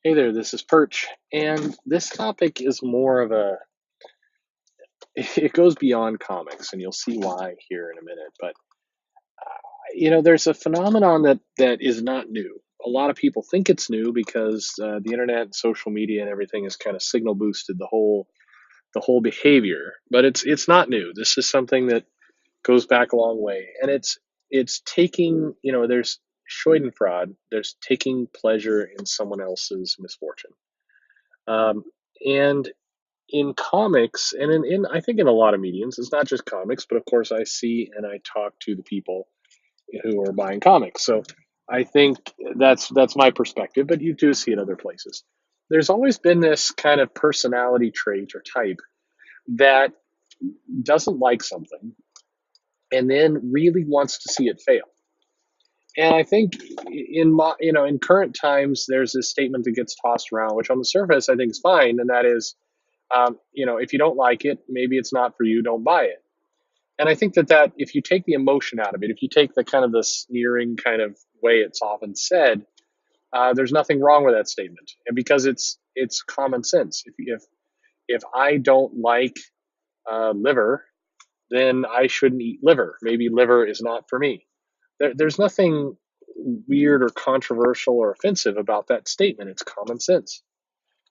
Hey there, this is Perch, and this topic is more of a, it goes beyond comics, and you'll see why here in a minute. But there's a phenomenon that is not new. A lot of people think it's new because the internet, and social media, and everything has kind of signal boosted the whole behavior. But it's not new. This is something that goes back a long way, and it's taking there's Schadenfreude. There's taking pleasure in someone else's misfortune. Um, and in comics and in I think in a lot of mediums, it's not just comics, but of course I see and I talk to the people who are buying comics. So I think that's my perspective, but you do see it other places. There's always been this kind of personality trait or type that doesn't like something and then really wants to see it fail. And I think in current times, there's this statement that gets tossed around, which on the surface I think is fine, and that is, if you don't like it, maybe it's not for you, don't buy it. And I think that if you take the emotion out of it, if you take the kind of the sneering kind of way it's often said, there's nothing wrong with that statement, and because it's common sense. If I don't like liver, then I shouldn't eat liver. Maybe liver is not for me. There's nothing weird or controversial or offensive about that statement. It's common sense.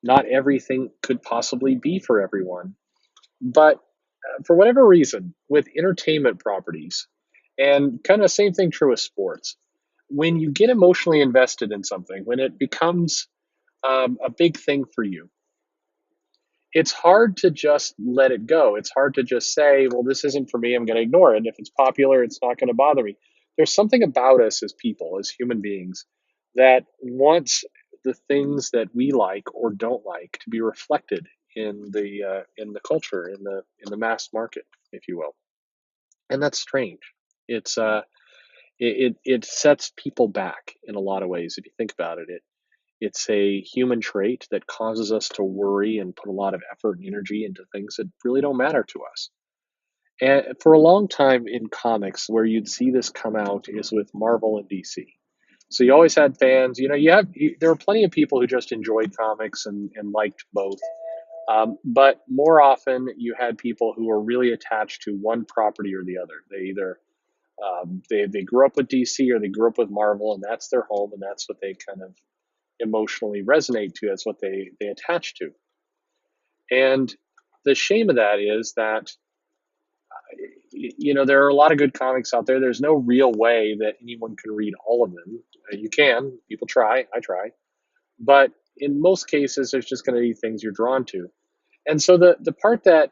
Not everything could possibly be for everyone, but for whatever reason, with entertainment properties, and kind of the same thing true with sports, when you get emotionally invested in something, when it becomes a big thing for you, it's hard to just let it go. It's hard to just say, well, this isn't for me, I'm going to ignore it. And if it's popular, it's not going to bother me. There's something about us as people, as human beings, that wants the things that we like or don't like to be reflected in the culture, in the mass market, if you will. And that's strange. It's it sets people back in a lot of ways. If you think about it, it's a human trait that causes us to worry and put a lot of effort and energy into things that really don't matter to us. And for a long time in comics, where you'd see this come out is with Marvel and DC. So you always had fans. There were plenty of people who just enjoyed comics and liked both. But more often, you had people who were really attached to one property or the other. They either they grew up with DC or they grew up with Marvel, and that's their home, and that's what they kind of emotionally resonate to. That's what they attach to. And the shame of that is that there are a lot of good comics out there. There's no real way that anyone can read all of them. You can, people try, I try, but in most cases, there's just going to be things you're drawn to. And so the part that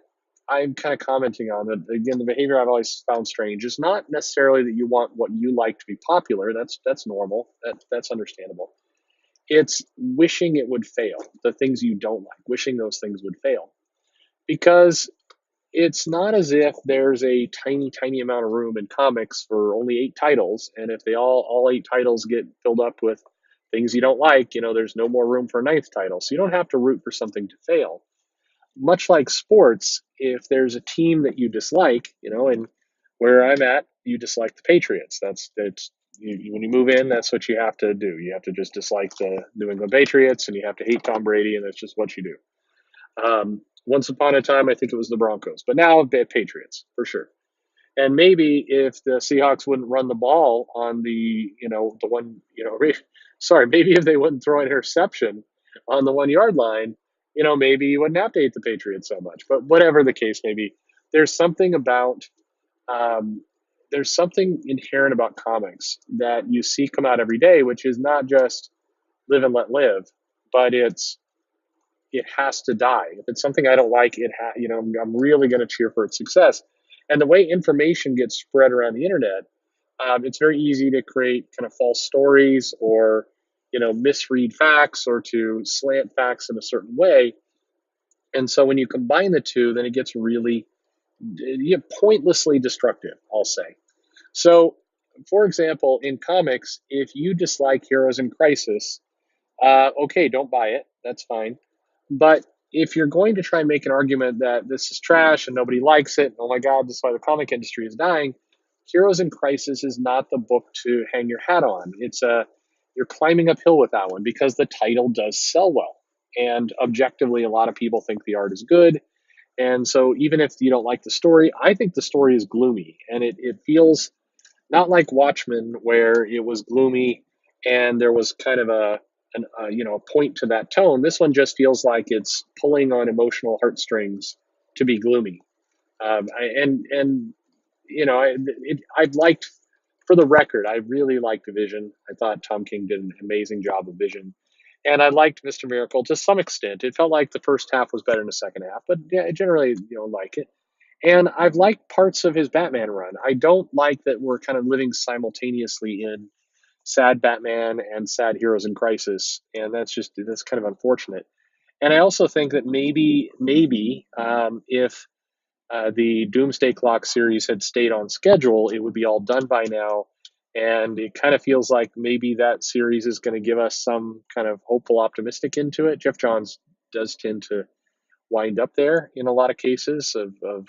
I'm kind of commenting on, that again, the behavior I've always found strange is not necessarily that you want what you like to be popular. That's normal. That's understandable. It's wishing it would fail. The things you don't like, wishing those things would fail, because it's not as if there's a tiny, tiny amount of room in comics for only 8 titles, and if they all 8 titles get filled up with things you don't like, there's no more room for a ninth title. So you don't have to root for something to fail. Much like sports, if there's a team that you dislike, and where I'm at, you dislike the Patriots. That's when you move in, that's what you have to do. You have to just dislike the New England Patriots, and you have to hate Tom Brady, and that's just what you do. Once upon a time, I think it was the Broncos, but now the Patriots for sure. And maybe if the Seahawks wouldn't run the ball on the one, sorry, maybe if they wouldn't throw an interception on the 1 yard line, maybe you wouldn't have to hate the Patriots so much. But whatever the case may be, there's something about, um, there's something inherent about comics that you see come out every day, which is not just live and let live, but it has to die. If it's something I don't like, I'm really going to cheer for its success. And the way information gets spread around the internet, it's very easy to create kind of false stories or, misread facts or to slant facts in a certain way. And so when you combine the two, then it gets really pointlessly destructive, I'll say. So, for example, in comics, if you dislike Heroes in Crisis, okay, don't buy it. That's fine. But if you're going to try and make an argument that this is trash and nobody likes it, and oh my God, this is why the comic industry is dying, Heroes in Crisis is not the book to hang your hat on. you're climbing uphill with that one because the title does sell well. And objectively, a lot of people think the art is good. And so even if you don't like the story, I think the story is gloomy, and it feels not like Watchmen, where it was gloomy and there was kind of a point to that tone. This one just feels like it's pulling on emotional heartstrings to be gloomy. And I liked, for the record, I really liked Vision. I thought Tom King did an amazing job of Vision, and I liked Mr. Miracle to some extent. It felt like the first half was better than the second half, but yeah, generally, like it. And I've liked parts of his Batman run. I don't like that we're kind of living simultaneously in sad Batman and sad Heroes in Crisis, and that's kind of unfortunate. And I also think that maybe if the Doomsday Clock series had stayed on schedule, it would be all done by now. And it kind of feels like maybe that series is going to give us some kind of hopeful, optimistic into it. Jeff Johns does tend to wind up there in a lot of cases of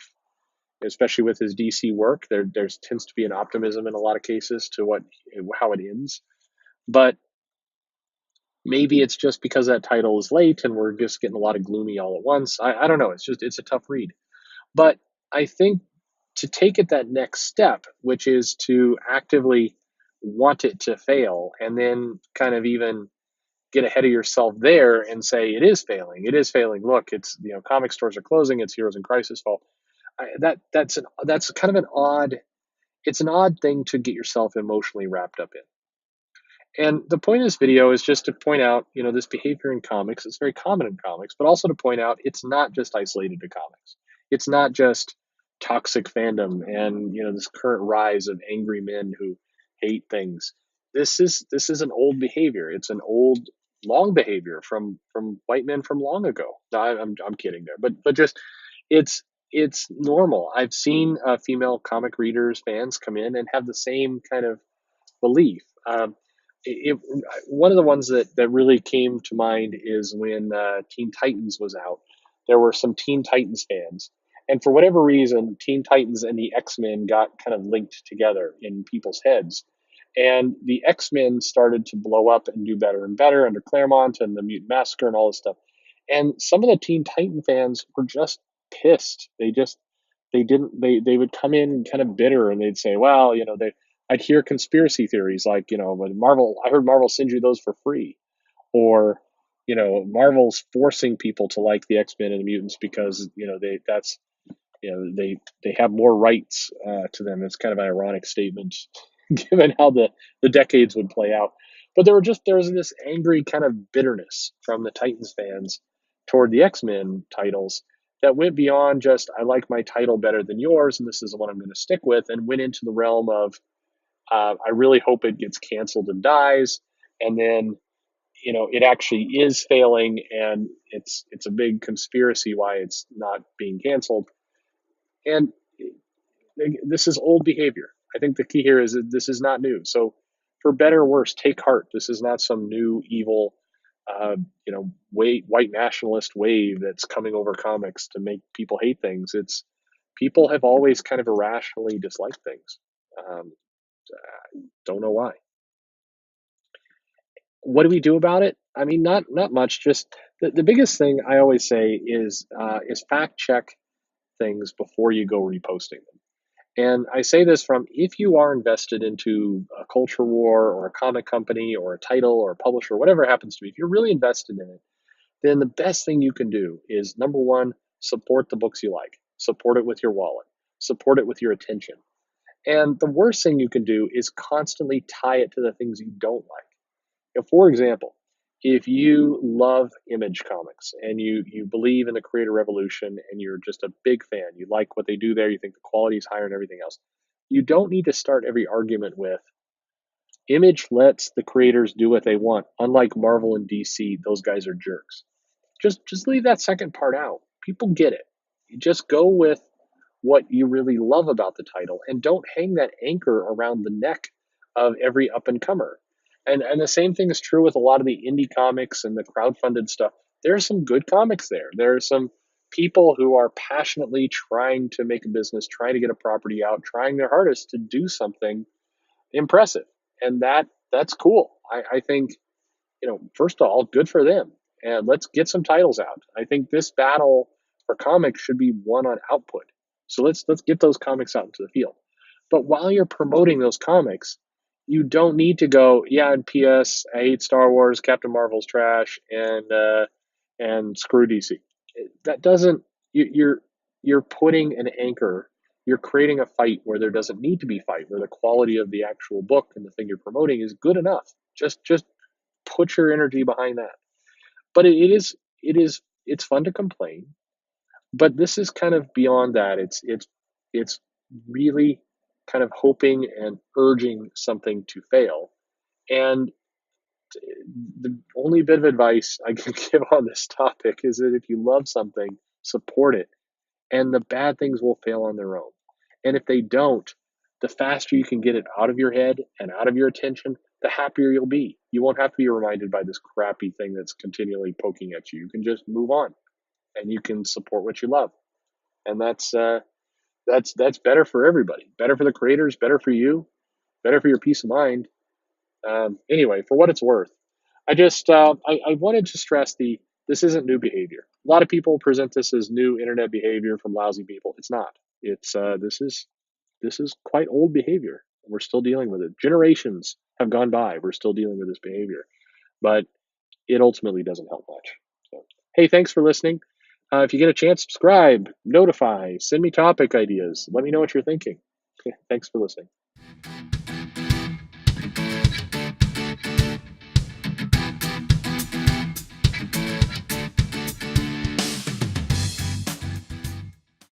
especially with his DC work. There tends to be an optimism in a lot of cases to how it ends. But maybe it's just because that title is late and we're just getting a lot of gloomy all at once. I don't know. It's a tough read. But I think to take it that next step, which is to actively want it to fail and then kind of even get ahead of yourself there and say it is failing. It is failing. Look, it's comic stores are closing. It's Heroes in Crisis fault. That's kind of an odd. It's an odd thing to get yourself emotionally wrapped up in. And the point of this video is just to point out, this behavior in comics. It's very common in comics, but also to point out it's not just isolated to comics. It's not just toxic fandom and this current rise of angry men who hate things. This is an old behavior. It's an old, long behavior from white men from long ago. No, I'm kidding there, but just it's it's normal. I've seen female comic readers, fans come in and have the same kind of belief. It, One of the ones that really came to mind is when Teen Titans was out. There were some Teen Titans fans, and for whatever reason, Teen Titans and the X Men got kind of linked together in people's heads, and the X Men started to blow up and do better and better under Claremont and the Mutant Massacre and all this stuff. And some of the Teen Titan fans were just pissed. They didn't they would come in kind of bitter and they'd say, well, I'd hear conspiracy theories like, when Marvel, I heard Marvel send you those for free, or Marvel's forcing people to like the X-Men and the mutants because they have more rights to them. It's kind of an ironic statement given how the decades would play out. But there was this angry kind of bitterness from the Titans fans toward the X-Men titles that went beyond just I like my title better than yours and this is the one I'm going to stick with, and went into the realm of I really hope it gets canceled and dies, and then it actually is failing, and it's a big conspiracy why it's not being canceled. And this is old behavior. I think the key here is that this is not new. So, for better or worse, take heart. This is not some new evil, white nationalist wave that's coming over comics to make people hate things. It's people have always kind of irrationally disliked things. Um, don't know why. What do we do about it? I mean, not much. Just the biggest thing I always say is fact check things before you go reposting them. And I say this from, if you are invested into a culture war or a comic company or a title or a publisher, whatever it happens to be, if you're really invested in it, then the best thing you can do is, number one, support the books you like, support it with your wallet, support it with your attention. And the worst thing you can do is constantly tie it to the things you don't like. For example, if you love Image Comics and you believe in the creator revolution and you're just a big fan, you like what they do there, you think the quality is higher and everything else, you don't need to start every argument with Image lets the creators do what they want. Unlike Marvel and DC, those guys are jerks. Just leave that second part out. People get it. You just go with what you really love about the title and don't hang that anchor around the neck of every up and comer. And the same thing is true with a lot of the indie comics and the crowdfunded stuff. There are some good comics there. There are some people who are passionately trying to make a business, trying to get a property out, trying their hardest to do something impressive. And that's cool. I think, first of all, good for them. And let's get some titles out. I think this battle for comics should be won on output. So let's get those comics out into the field. But while you're promoting those comics, you don't need to go, yeah, and PS, I hate Star Wars, Captain Marvel's trash, and screw DC. That doesn't you're putting an anchor. You're creating a fight where there doesn't need to be fight, where the quality of the actual book and the thing you're promoting is good enough. Just put your energy behind that. But it's fun to complain, but this is kind of beyond that. It's really kind of hoping and urging something to fail. And the only bit of advice I can give on this topic is that if you love something, support it, and the bad things will fail on their own. And if they don't, the faster you can get it out of your head and out of your attention, the happier you'll be. You won't have to be reminded by this crappy thing that's continually poking at you. You can just move on, and you can support what you love, and that's better for everybody. Better for the creators, better for you, better for your peace of mind. Anyway, for what it's worth, I wanted to stress this isn't new behavior. A lot of people present this as new internet behavior from lousy people. It's not. It's this is quite old behavior. We're still dealing with it. Generations have gone by. We're still dealing with this behavior, but it ultimately doesn't help much. So, hey, thanks for listening. If you get a chance, subscribe, notify, send me topic ideas. Let me know what you're thinking. Thanks for listening.